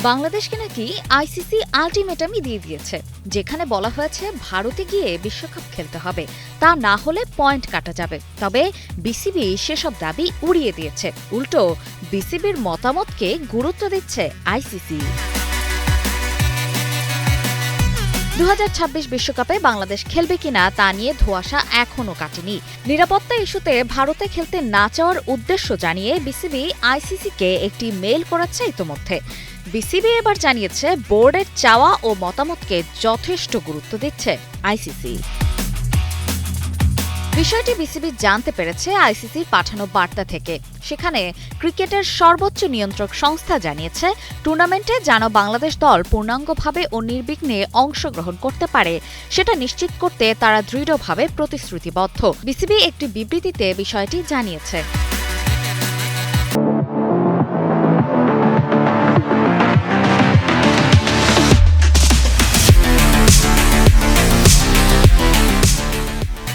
বাংলাদেশকে নাকি আইসিসি আল্টিমেটামই দিয়ে দিয়েছে, যেখানে বলা হয়েছে ভারতে গিয়ে বিশ্বকাপ খেলতে হবে, তা না হলে পয়েন্ট কাটা যাবে। তবে বিসিবি সেসব দাবি উড়িয়ে দিয়েছে, উল্টো বিসিবির মতামতকে গুরুত্ব দিচ্ছে আইসিসি। 2026 বিশ্বকাপে বাংলাদেশ খেলবে কিনা তা নিয়ে ধোঁয়াশা এখনও কাটেনি। নিরাপত্তা ইস্যুতে ভারতে খেলতে না চাওয়ার উদ্দেশ্য জানিয়ে বিসিবি আইসিসিকে একটি মেইল করেছে ইতোমধ্যে। বিসিবি এবার জানিয়েছে বোর্ডের চাওয়া ও মতামতকে যথেষ্ট গুরুত্ব দিচ্ছে আইসিসি। বিষয়টি বিসিবি জানতে পেরেছে আইসিসির পাঠানো বার্তা থেকে। সেখানে ক্রিকেটের সর্বোচ্চ নিয়ন্ত্রক সংস্থা জানিয়েছে, টুর্নামেন্টে যেন বাংলাদেশ দল পূর্ণাঙ্গভাবে ও নির্বিঘ্নে অংশগ্রহণ করতে পারে সেটা নিশ্চিত করতে তারা দৃঢ়ভাবে প্রতিশ্রুতিবদ্ধ। বিসিবি একটি বিবৃতিতে বিষয়টি জানিয়েছে।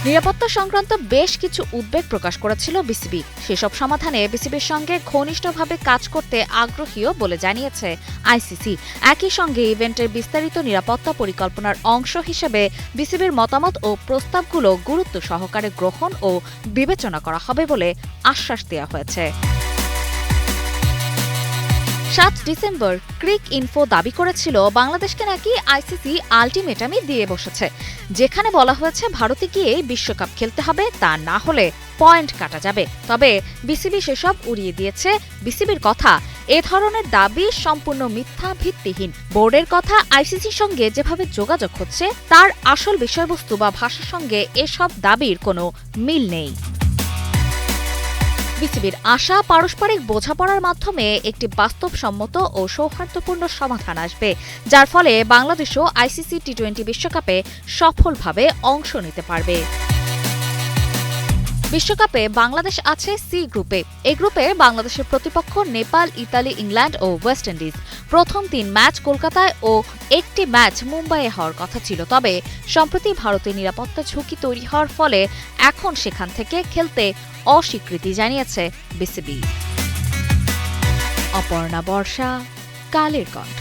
নিরাপত্তা সংক্রান্ত বেশ কিছু উদ্বেগ প্রকাশ করেছিল বিসিবি। সেসব সমাধানে বিসিবির সঙ্গে ঘনিষ্ঠভাবে কাজ করতে আগ্রহীও বলে জানিয়েছে আইসিসি। একই সঙ্গে ইভেন্টের বিস্তারিত নিরাপত্তা পরিকল্পনার অংশ হিসেবে বিসিবির মতামত ও প্রস্তাবগুলো গুরুত্ব সহকারে গ্রহণ ও বিবেচনা করা হবে বলে আশ্বাস দেওয়া হয়েছে। 7 ডিসেম্বর ক্রিক ইনফো দাবি করেছিল বাংলাদেশকে নাকি আইসিসি আল্টিমেটামই দিয়ে বসেছে, যেখানে বলা হয়েছে ভারতে গিয়ে বিশ্বকাপ খেলতে হবে, তা না হলে পয়েন্ট কাটা যাবে। তবে বিসিবি সেসব উড়িয়ে দিয়েছে। বিসিবির কথা, এ ধরনের দাবি সম্পূর্ণ মিথ্যা, ভিত্তিহীন। বোর্ডের কথা, আইসিসির সঙ্গে যেভাবে যোগাযোগ হচ্ছে তার আসল বিষয়বস্তু বা ভাষার সঙ্গে এসব দাবির কোনো মিল নেই। বিসিবির আশা, পারস্পরিক বোঝাপড়ার মাধ্যমে একটি বাস্তবসম্মত ও সৌহার্দ্যপূর্ণ সমাধান আসবে, যার ফলে বাংলাদেশও আইসিসি টি-20 বিশ্বকাপে সফলভাবে অংশ নিতে পারবে। বিশ্বকাপে বাংলাদেশ আছে সি গ্রুপে। এই গ্রুপে বাংলাদেশের প্রতিপক্ষ নেপাল, ইতালি, ইংল্যান্ড ও ওয়েস্ট ইন্ডিজ। প্রথম 3 ম্যাচ কলকাতায় ও একটি ম্যাচ মুম্বাইয়ে হওয়ার কথা ছিল, তবে সম্প্রতি ভারতের নিরাপত্তা ঝুঁকি তৈরি হওয়ার ফলে এখন সেখান থেকে খেলতে অস্বীকৃতি জানিয়েছে বিসিবি। অপর্ণা বর্ষা, কালের কণ্ঠ।